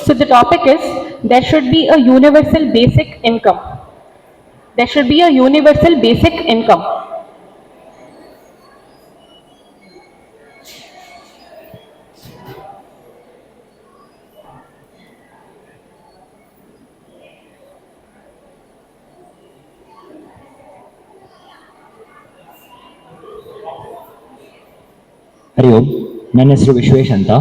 So the topic is there should be a universal basic income. There should be a universal basic income. Hari Om, ನನ್ನ ಹೆಸರು ವಿಶ್ವೇಶ್ ಅಂತ.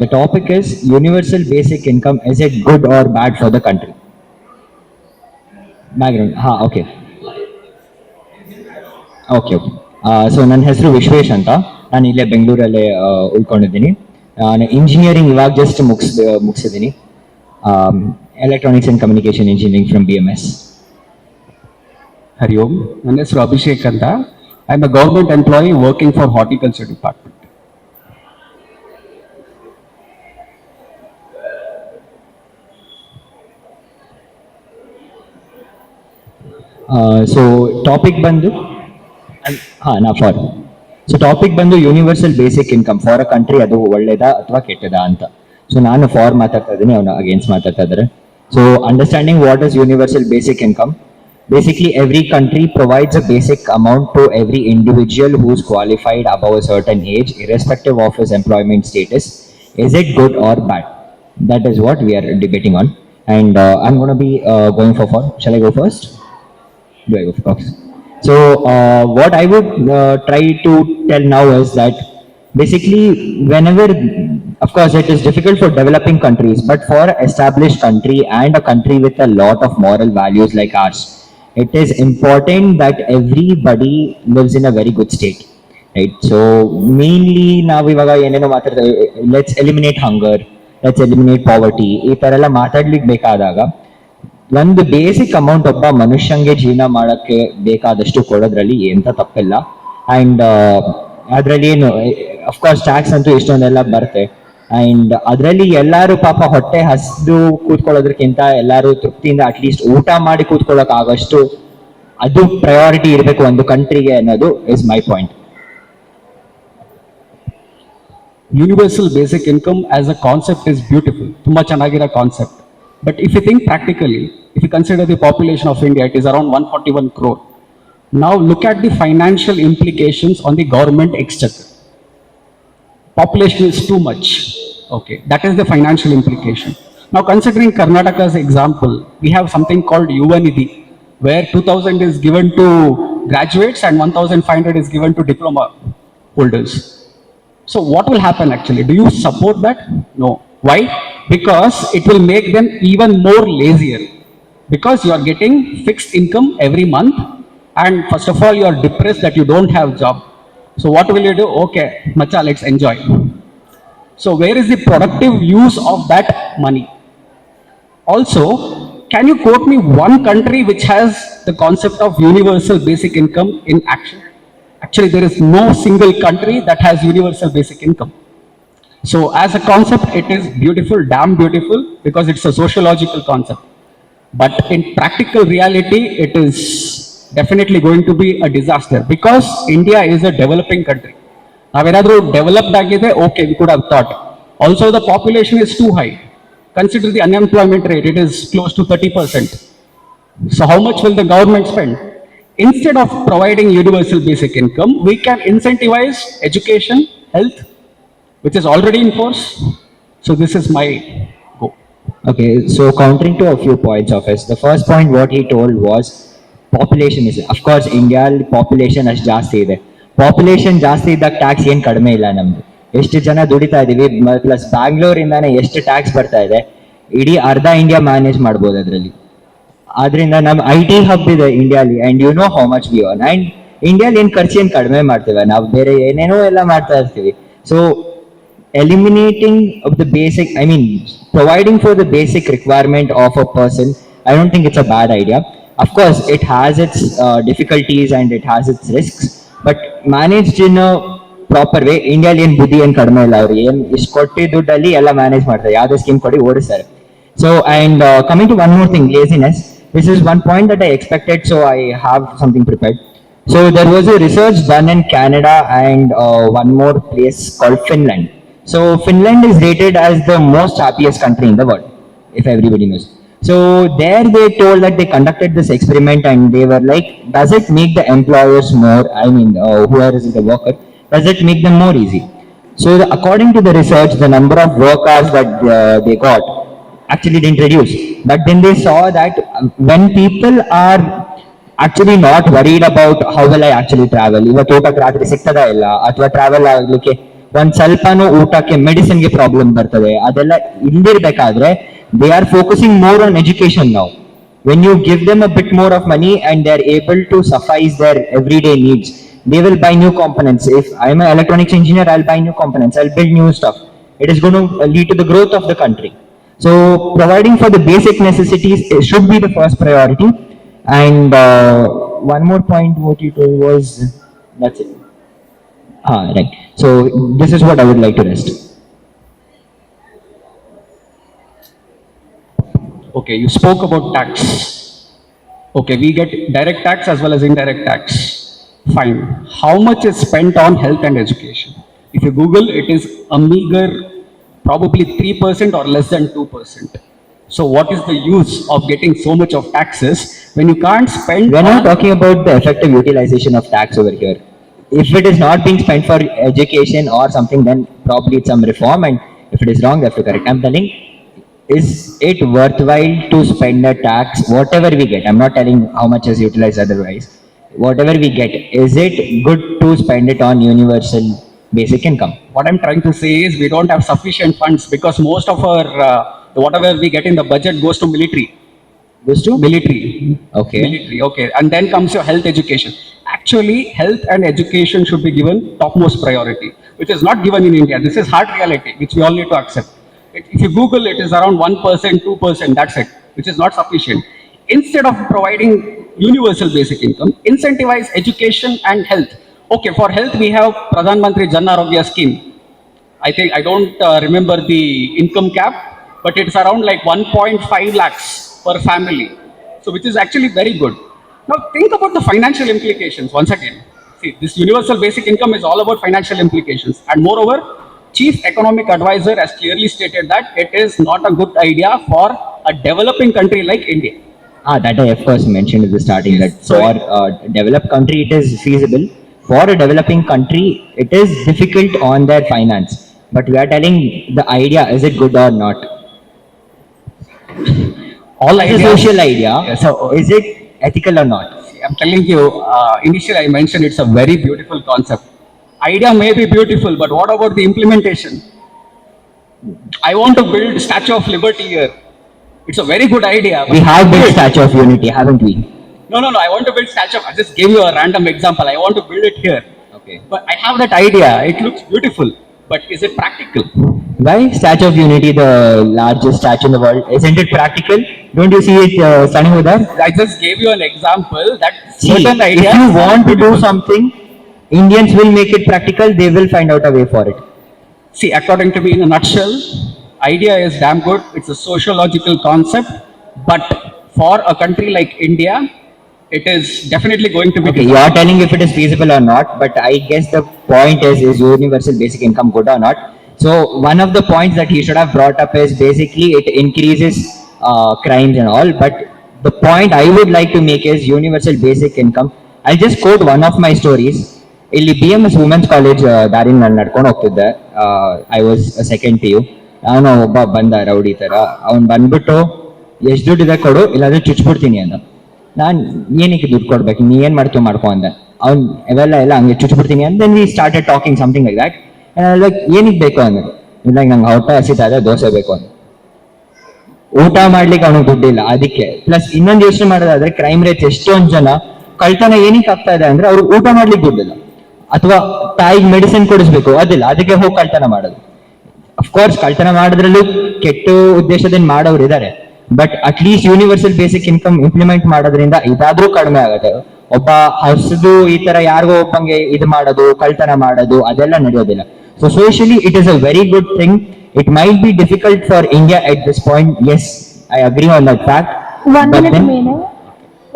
The topic is universal basic income. Is it good or bad for the country? Background. Okay. Okay. So ನನ್ನ ಹೆಸರು ವಿಶ್ವೇಶ್ ಅಂತ. ನಾನು ಇಲ್ಲೇ ಬೆಂಗಳೂರಲ್ಲೇ ಉಳ್ಕೊಂಡಿದ್ದೀನಿ. ನಾನು engineering ಇವಾಗ ಜಸ್ಟ್ ಮುಗಿಸಿದ್ದೀನಿ. Electronics and communication engineering from BMS. Hari Om, ನನ್ನ ಹೆಸರು ಅಭಿಷೇಕ್ ಅಂತ. I am a government employee working for horticulture department. So topic ಬಂದು ಟಾಪಿಕ್ ಬಂದು universal basic income for a country, ಅದು ಒಳ್ಳೇದಾ ಅಥವಾ ಕೆಟ್ಟದಾ ಅಂತ. ಸೊ ನಾನು ಫಾರ್ ಮಾತಾಡ್ತಾ ಇದ್ದೀನಿ, ಅವನು ಅಗೇನ್ಸ್ಟ್ ಮಾತಾಡ್ತಾ ಇದ್ದಾರೆ. So understanding what is universal basic income. Basically, every country provides a basic amount to every individual who is qualified above a certain age, irrespective of his employment status. Is it good or bad? That is what we are debating on. And I'm going to be going for. Shall I go first? Do I go first? So, what I would try to tell now is that basically, whenever, of course, it is difficult for developing countries, but for established country and a country with a lot of moral values like ours, it is important that everybody lives in a very good state, right? So mainly ನಾವು ಇವಾಗ ಏನೇನೋ ಮಾತಾಡ್ತೇವೆ, let's eliminate hunger, let's eliminate poverty, ಈ ಥರ ಎಲ್ಲ ಮಾತಾಡ್ಲಿಕ್ಕೆ ಬೇಕಾದಾಗ ಒಂದು ಬೇಸಿಕ್ ಅಮೌಂಟ್ ಒಬ್ಬ ಮನುಷ್ಯಂಗೆ ಜೀವನ ಮಾಡೋಕ್ಕೆ ಬೇಕಾದಷ್ಟು ಕೊಡೋದ್ರಲ್ಲಿ ಎಂತ ತಪ್ಪಿಲ್ಲ. ಆ್ಯಂಡ್ ಅದರಲ್ಲಿ ಏನು, ಅಫ್ಕೋರ್ಸ್ ಟ್ಯಾಕ್ಸ್ ಅಂತೂ ಇಷ್ಟೊಂದೆಲ್ಲ ಬರುತ್ತೆ. ಆ್ಯಂಡ್ ಅದರಲ್ಲಿ ಎಲ್ಲರೂ ಪಾಪ ಹೊಟ್ಟೆ ಹಸಿದು ಕೂತ್ಕೊಳ್ಳೋದಕ್ಕಿಂತ ಎಲ್ಲರೂ ತೃಪ್ತಿಯಿಂದ ಅಟ್ಲೀಸ್ಟ್ ಊಟ ಮಾಡಿ ಕೂತ್ಕೊಳ್ಳೋಕೆ ಆಗೋಷ್ಟು ಅದು ಪ್ರಯಾರಿಟಿ ಇರಬೇಕು ಒಂದು ಕಂಟ್ರಿಗೆ ಅನ್ನೋದು is my point. Universal basic income as a concept is beautiful, ತುಂಬ ಚೆನ್ನಾಗಿರೋ concept. But if you think practically, if you consider the population of India, it is around 141 crore. Now look at the financial implications on the government exchequer. Population is too much. Okay, that is the financial implication. Now considering Karnataka's example, we have something called Yuvanidhi, where 2,000 is given to graduates and 1,500 is given to diploma holders. So what will happen actually? Do you support that? No. Why? Because it will make them even more lazier. Because you are getting fixed income every month, and first of all you are depressed that you don't have job. So what will you do? Okay, macha, let's enjoy. So where is the productive use of that money? Also, can you quote me one country which has the concept of universal basic income in action? Actually, there is no single country that has universal basic income. So as a concept, it is beautiful, damn beautiful, because it's a sociological concept. But in practical reality, it is definitely going to be a disaster, because India is a developing country. Navenadru developed agide, okay, we could have thought. Also, the population is too high. Consider the unemployment rate, it is close to 30%. So how much will the government spend? Instead of providing universal basic income, we can incentivize education, health, which is already in force. So this is my goal. Okay, so countering to a few points of his. The first point what he told was population is, of course ಇಂಡಿಯಾದಲ್ಲಿ population ಅಷ್ಟು ಜಾಸ್ತಿ ಇದೆ. Population ಜಾಸ್ತಿ ಇದ್ದಾಗ tax ಏನು ಕಡಿಮೆ ಇಲ್ಲ ನಮ್ದು. ಎಷ್ಟು ಜನ ದುಡಿತಾ ಇದೀವಿ, ಪ್ಲಸ್ ಬ್ಯಾಂಗ್ಳೂರಿಂದಾನೆ ಎಷ್ಟು ಟ್ಯಾಕ್ಸ್ ಬರ್ತಾ ಇದೆ, ಇಡೀ ಅರ್ಧ ಇಂಡಿಯಾ ಮ್ಯಾನೇಜ್ ಮಾಡ್ಬೋದು ಅದರಲ್ಲಿ. ಆದ್ರಿಂದ ನಮ್ಮ IT ಹಬ್ ಇದೆ ಇಂಡಿಯಾಲಿ, and you know how much we earn. And ಇಂಡಿಯಾಲಿ ಏನು ಖರ್ಚು ಏನು ಕಡಿಮೆ ಮಾಡ್ತೇವೆ ನಾವು, ಬೇರೆ ಏನೇನೋ ಎಲ್ಲ ಮಾಡ್ತಾ ಇರ್ತೀವಿ. So eliminating of the basic, I mean, providing for the basic requirement of a person, I don't think it's a bad idea. Of course, it has its difficulties and it has its risks, but managed in a proper way. ಇಂಡಿಯಾಲಿ ಏನು ಬುದ್ಧಿ ಏನು ಕಡಿಮೆ ಇಲ್ಲ, ಅವ್ರು ಏನು ಇಷ್ಟು ಕೊಟ್ಟು ದುಡ್ಡಲ್ಲಿ ಎಲ್ಲ ಮ್ಯಾನೇಜ್ ಮಾಡ್ತಾರೆ, ಯಾವುದೇ ಸ್ಕೀಮ್ ಕೊಡಿ ಓಡಿಸ್ತಾರೆ. So and coming to one more thing, laziness. This is one point that I expected, so I have something prepared. So there was a research done in Canada and one more place called Finland. So Finland is rated as the most happiest country in the world, if everybody knows. So there they told that they conducted this experiment and they were like, does it make the employers more, I mean, whoever is the worker, does it make them more easy? So according to the research, the number of work hours that they got actually didn't reduce. But then they saw that when people are actually not worried about how will I actually travel, ಇವತ್ತು ಊಟಕ್ಕೆ ರಾತ್ರಿ ಸಿಗ್ತದಾ ಇಲ್ಲ ಅಥವಾ travel ಆಗ್ಲಿಕ್ಕೆ ಒಂದ್ ಸ್ವಲ್ಪನೂ ಊಟಕ್ಕೆ ಮೆಡಿಸಿನ್ಗೆ ಪ್ರಾಬ್ಲಮ್ ಬರ್ತದೆ, ಅದೆಲ್ಲ ಇಲ್ದಿರ್ಬೇಕಾದ್ರೆ they are focusing more on education now. When you give them a bit more of money and they are able to suffice their everyday needs, they will buy new components. If I am an electronics engineer, I'll buy new components, I'll build new stuff. It is going to lead to the growth of the country. So providing for the basic necessities should be the first priority. And one more point what you told was, that's it. Right. So this is what I would like to rest. Okay, you spoke about tax. Okay, we get direct tax as well as indirect tax. Fine. How much is spent on health and education? If you Google, it is a meager, probably 3% or less than 2%. So what is the use of getting so much of taxes when you can't spend We're not on- talking about the effective utilization of tax over here. If it is not being spent for education or something, then probably it's some reform, and if it is wrong, they have to correct. I'm telling, is it worthwhile to spend a tax, whatever we get? I'm not telling how much is utilized otherwise. Whatever we get, is it good to spend it on universal basic income? What I'm trying to say is we don't have sufficient funds because most of our, whatever we get in the budget goes to military. Goes to? Military. Okay. Military, okay. And then comes your health education. Actually, health and education should be given topmost priority, which is not given in India. This is hard reality, which we all need to accept. If you Google, it is around 1%, 2%, that's it, which is not sufficient. Instead of providing universal basic income, incentivize education and health. Okay, for health, we have Pradhan Mantri Jan Arogya scheme. I think, I don't remember the income cap, but it's around like 1.5 lakhs per family. So which is actually very good. Now think about the financial implications once again. See, this universal basic income is all about financial implications. And moreover, Chief Economic Advisor has clearly stated that it is not a good idea for a developing country like India. That I of course mentioned at the starting, that So- for a developed country it is feasible. For a developing country, it is difficult on their finance. But we are telling the idea, is it good or not? All It's a ideas- social idea. Yes. So is it ethical or not? I'm telling you, initially I mentioned it's a very beautiful concept. Idea may be beautiful, but what about the implementation? I want to build Statue of Liberty here. It's a very good idea. but We have built Statue of Unity, haven't we? No, I want to build Statue of, I just gave you a random example. I want to build it here. Okay. But I have that idea. It looks beautiful, but is it practical? Why Statue of Unity, the largest statue in the world? Isn't it practical? Don't you see it standing over there? I just gave you an example that See, certain if ideas. you want to do something, Indians will make it practical. They will find out a way for it. See, according to me, in a nutshell, idea is damn good. It's a sociological concept, but for a country like India, it is definitely going to be. Okay, you are telling if it is feasible or not, but I guess the point is universal basic income good or not? So one of the points that he should have brought up is basically it increases crimes and all, but the point I would like to make is universal basic income. I'll just quote one of my stories. ಇಲ್ಲಿ B M S women's college ದಾರಿನ ನಾನು ನಡ್ಕೊಂಡು ಹೋಗ್ತಿದ್ದೆ. I was second P U. ಅವನು ಒಬ್ಬ ಬಂದ rowdy ತರ, ಅವ್ನು ಬಂದ್ಬಿಟ್ಟು ಎಷ್ಟು ದುಡ್ಡಿದೆ ಕೊಡು, ಇಲ್ಲಾಂದ್ರೆ ಚುಚ್ಬಿಡ್ತೀನಿ ಅಂದ. ನಾನು ಏನಕ್ಕೆ ದುಡ್ಡು ಕೊಡ್ಬೇಕು, ನೀ ಏನ್ ಮಾಡ್ತೀವಿ ಮಾಡ್ಕೊ ಅಂದೆ. ಅವ್ನು ಎಲ್ಲ ಹಂಗೆ ಚುಚ್ಬಿಡ್ತೀನಿ ಅಂದ್ then we started talking something like that. Like ಏನಕ್ಕೆ ಬೇಕು ಅಂದ್ರೆ, ಇಲ್ಲ ನಂಗೆ ಹೊಟ್ಟೆ ಹಸಿತಾ ಇದೆ, ದೋಸೆ ಬೇಕು ಅಂತ. ಊಟ ಮಾಡ್ಲಿಕ್ಕೆ ಅವನಿಗೆ ದುಡ್ಡಿಲ್ಲ ಅದಕ್ಕೆ. ಪ್ಲಸ್ ಇನ್ನೊಂದು ಯೋಚನೆ ಮಾಡೋದಾದ್ರೆ ಕ್ರೈಮ್ ರೇಟ್ಸ್ ಎಷ್ಟೊಂದು ಜನ ಕಳ್ತನ ಏನಕ್ಕೆ ಆಗ್ತಾ ಇದೆ ಅಂದ್ರೆ ಅವ್ರಿಗೆ ಊಟ ಮಾಡ್ಲಿಕ್ಕೆ ದುಡ್ಡಿಲ್ಲ, ಅಥವಾ ತಾಯಿಗೆ ಮೆಡಿಸಿನ್ ಕೊಡಿಸ್ಬೇಕು ಅದಿಲ್ಲ, ಅದಕ್ಕೆ ಹೋಗಿ ಕಳ್ತನ ಮಾಡೋದು. ಅಫ್ಕೋರ್ಸ್ ಕಳ್ತನ ಮಾಡೋದ್ರಲ್ಲೂ ಕೆಟ್ಟ ಉದ್ದೇಶದಿಂದ ಮಾಡೋರು ಇದ್ದಾರೆ, but at least universal basic income implement ಮಾಡೋದ್ರಿಂದ ಇದಾದ್ರೂ ಕಡಿಮೆ ಆಗುತ್ತೆ. ಒಬ್ಬ ಹಸಿದು ಈ ತರ ಯಾರಿಗೋ ಒಬ್ಬಂಗೆ ಇದು ಮಾಡೋದು, ಕಳ್ತನ ಮಾಡೋದು ಅದೆಲ್ಲ ನಡೆಯೋದಿಲ್ಲ. So socially it is a very good thing. It might be difficult for India at this point. Yes, I agree on that fact. One But minute then- remaining.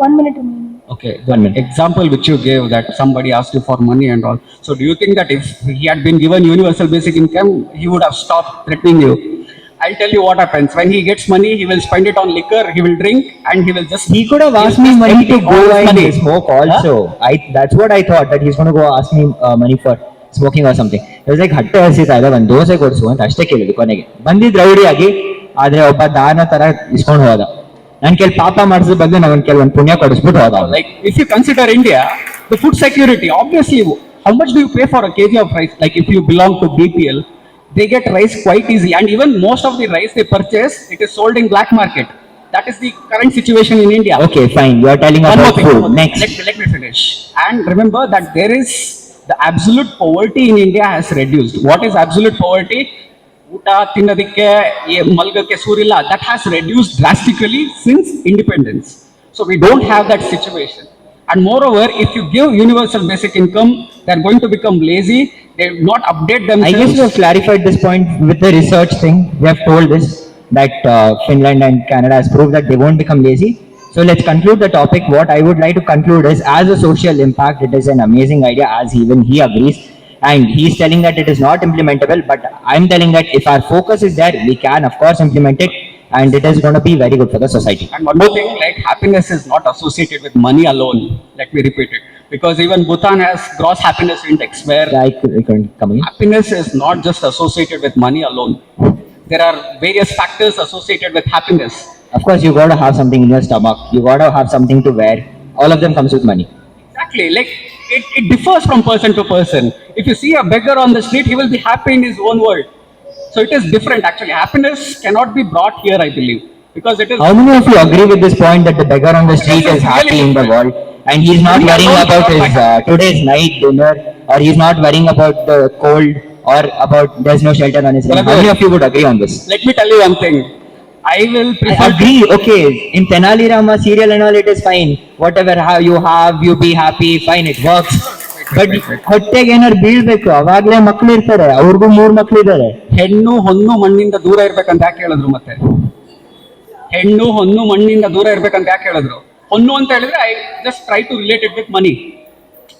1 minute remaining. Okay, One minute. example which you gave that somebody asked you for money and all. So do you think that if he had been given universal basic income, he would have stopped threatening you? I'll tell you what happens. When he gets money, he will spend it on liquor, he will drink, and he will just... He could have he'll asked me just money to empty go all his and money. smoke also. That's what I thought, that he's going to go ask me money for smoking or something. It was like ಹಟ್ಟೆ ಹಸಿತಾ ಇದೆ, ಒಂದು ದೋಸೆ ಕೊಡಿಸು ಅಂತ ಅಷ್ಟೇ ಕೇಳಿದ್ದು ಕೊನೆಗೆ. ಬಂದಿದ್ದು ರೌಡಿಯಾಗಿ, ಆದ್ರೆ ಒಬ್ಬ ದಾನ ತರ ಇಸ್ಕೊಂಡು ಹೋದ. ನಾನು ಪಾಪ ಮಾಡಿಸಿದ ಬಗ್ಗೆ ನಾನು ಕೆಲವೊಂದು ಪುಣ್ಯ ಕೊಡಿಸ್ಬಿಟ್ಟು ಹೋದ. Like if you consider India, the food security, obviously, how much do you pay for a kg of rice? Like if you belong to BPL, they get rice quite easy, and even most of the rice they purchase, it is sold in black market. That is the current situation in India. Okay, fine. You are telling One more about thing, one food. more thing. Next. Let me finish. And remember that there is the absolute poverty in India has reduced. What is absolute poverty? ಊಟ ತಿನ್ನೋದಕ್ಕೆ ಮಲ್ಗಕ್ಕೆ ಸೂರಿಲ್ಲ, that has reduced drastically since independence. So we don't have that situation. And moreover, if you give universal basic income, they're going to become lazy. They will not update I themselves. guess we have clarified this point with the research thing. We have told this, that Finland and Canada has proved that they won't become lazy. So let's conclude the topic. What I would like to conclude is, as a social impact, it is an amazing idea, as even he agrees. And he's telling that it is not implementable, but I'm telling that if our focus is there, we can of course implement it, and it is going to be very good for the society. And one more thing, like happiness is not associated with money alone. Let me repeat it. Because even Bhutan has gross happiness index where I couldn't come in. happiness is not just associated with money alone. There are various factors associated with happiness. Of course, you got to have something in your stomach. You got to have something to wear. All of them comes with money. Exactly. Like it differs from person to person. If you see a beggar on the street, he will be happy in his own world. So it is different actually. Happiness cannot be brought here, I believe. Because it is... How many of you agree with this point that the beggar on the street is happy in the world, and he's not worrying about his today's night dinner, or he's not worrying about the cold, or about there's no shelter on his roof? How many of you would agree on this? Let me tell you one thing. I will I prefer... agree. Okay, in Tenali Rama serial and all, it is fine. Whatever you have, you be happy. Fine, it works. But ಹೊಟ್ಟೆಗೆ ಏನಾರು ಬೀಳ್ಬೇಕು, ಅವಾಗ್ಲೇ ಮಕ್ಳು ಇರ್ತಾರೆ, ಅವ್ರಿಗೂ 3 ಮಕ್ಳು ಇದ್ದಾರೆ. ಹೆಣ್ಣು ಹೊನ್ನು ಮಣ್ಣಿಂದ ದೂರ ಇರ್ಬೇಕಂತ ಯಾಕೆ ಹೇಳಿದ್ರು ಮತ್ತೆ? ಹೆಣ್ಣು ಹೊನ್ನು ಮಣ್ಣಿಂದ ದೂರ ಇರ್ಬೇಕಂತ ಯಾಕೆ ಹೇಳಿದ್ರು? ಹೊನ್ನು ಅಂತ ಹೇಳಿದ್ರೆ I just try to relate it with money.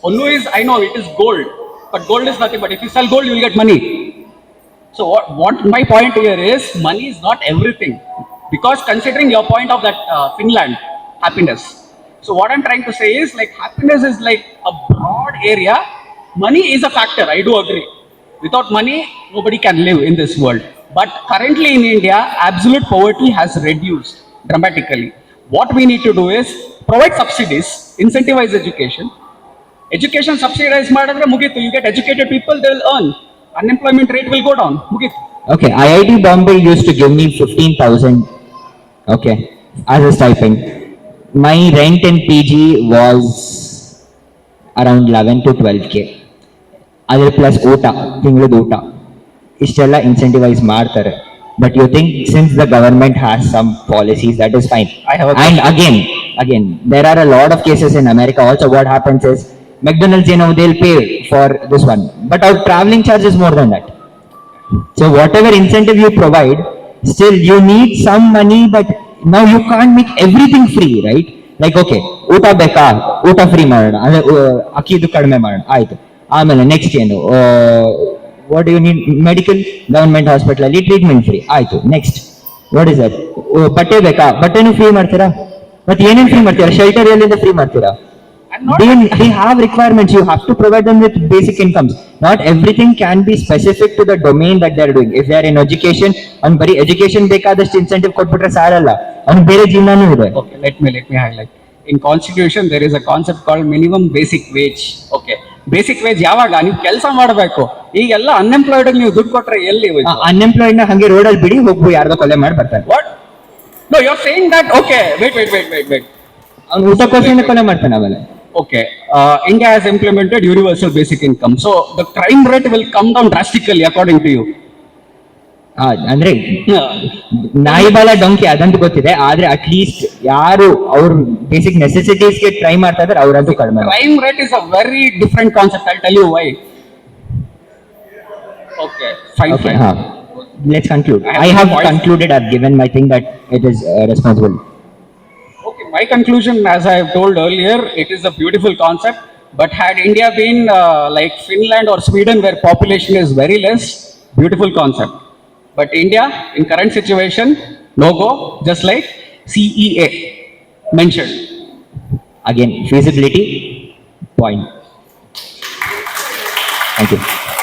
ಹೊನ್ನು is, I know it is gold, but gold is nothing. But if you sell gold, you will get money. So what my point here is, money is not everything. Because considering your point of that Finland happiness. So what I'm trying to say is, like, happiness is like a broad area. Money is a factor, I do agree. Without money, nobody can live in this world. But currently in India, absolute poverty has reduced dramatically. What we need to do is provide subsidies, incentivize education. Education subsidize ಮಾಡಿದ್ರೆ ಮುಗೀತು. You get educated people, they will earn. Unemployment rate will go down. ಮುಗೀತು. Okay, IIT Bombay used to give me 15,000, okay, as a stipend. My rent in PG was around 11 to 12K. Other plus ಊಟ, ತಿಂಗಳದ ಊಟ. ಇಷ್ಟೆಲ್ಲ incentivize ಮಾಡ್ತಾರೆ. But you think since the government has some policies, that is fine. I have a And question. again, there are a lot of cases in America also. What happens is, McDonald's, they'll pay for this one, but our traveling charge is more than that. So whatever incentive you provide, still you need some money, but now you can't make everything free, right? Like, okay, ಊಟ ಬೇಕಾ, ಊಟ free ಮಾಡೋಣ, ಅಂದ್ರೆ ಅಕ್ಕಿದು ಕಡಿಮೆ ಮಾಡೋಣ, ಆಯ್ತು. ಆಮೇಲೆ next ಏನು, what you need, medical, government hospital ಅಲ್ಲಿ ಟ್ರೀಟ್ಮೆಂಟ್ ಫ್ರೀ, ಆಯ್ತು. ನೆಕ್ಸ್ಟ್ ವಾಟ್ ಇಸ್ ದಟ್, ಬಟ್ಟೆ ಬೇಕಾ, ಬಟ್ಟೆನೂ ಫ್ರೀ ಮಾಡ್ತೀರಾ, ಮತ್ತೆ ಏನೇನು ಫ್ರೀ ಮಾಡ್ತೀರಾ, ಶೆಲ್ಟರ್ ಎಲ್ಲಿಂದ ಫ್ರೀ ಮಾಡ್ತೀರಾ? I'm not... They have requirements. You have to provide them with basic incomes. Not everything can be specific to the domain that they are doing. If they are in education, on bari education ಬೇಕಾದಷ್ಟು incentive ಕೊಟ್ಬಿಟ್ರೆ ಸಾಲಲ್ಲ, ಅವ್ನು ಬೇರೆ ಜೀವನನೂ ಇದೆ. Okay, let me highlight. In constitution, there is a concept called minimum basic wage. Okay, basic wage ಯಾವಾಗ ನೀವು ಕೆಲಸ ಮಾಡಬೇಕು. ಈಗೆಲ್ಲ ಅನ್ಎಂಪ್ಲಾಯ್ಡ್ ನೀವು ದುಡ್ಡು ಕೊಟ್ರೆ ಎಲ್ಲಿ ಹೋಯ್ತು? ಅನ್ಎಂಪ್ಲಾಯ್ಡ್ ನ ಹಂಗೆ ರೋಡಲ್ಲಿ ಬಿಡಿ, ಹೋಗ್ಬು ಯಾರ್ದೋ ಕೊಲೆ ಮಾಡಿ ಬರ್ತಾರೆ. What? No, you're saying that. Okay, wait. ಅವ್ನು ಊಟಕ್ಕೋಸ್ಕರ ಕೊಲೆ ಮಾಡ್ತಾನೆ ಆಮೇಲೆ. Okay, India has implemented universal basic income. So the crime rate will come down drastically according to you. ಅಂದ್ರೆ ನಾಯಿ ಬಾಲ ಡೊಂಕಿ ಅದಂತೂ ಗೊತ್ತಿದೆ, ಆದ್ರೆ ಅಟ್ ಲೀಸ್ಟ್ ಯಾರು ಅವ್ರ ಬೇಸಿಕ್ ನೆಸೆಸಿಟೀಸ್ಗೆ ಟ್ರೈ ಮಾಡ್ತಾ ಇದಾರೆ ಅವರಂತೂ ಕಡಿಮೆ. Crime rate is a very different concept. I'll tell you why. Okay, fine. Let's conclude. I have concluded. I've given my thing that it is responsible. Okay, my conclusion, as I have told earlier, it is a beautiful concept. But had India been like Finland or Sweden, where population is very less, beautiful concept. But India, in current situation, no go, just like CEA mentioned. Again, feasibility point. Thank you.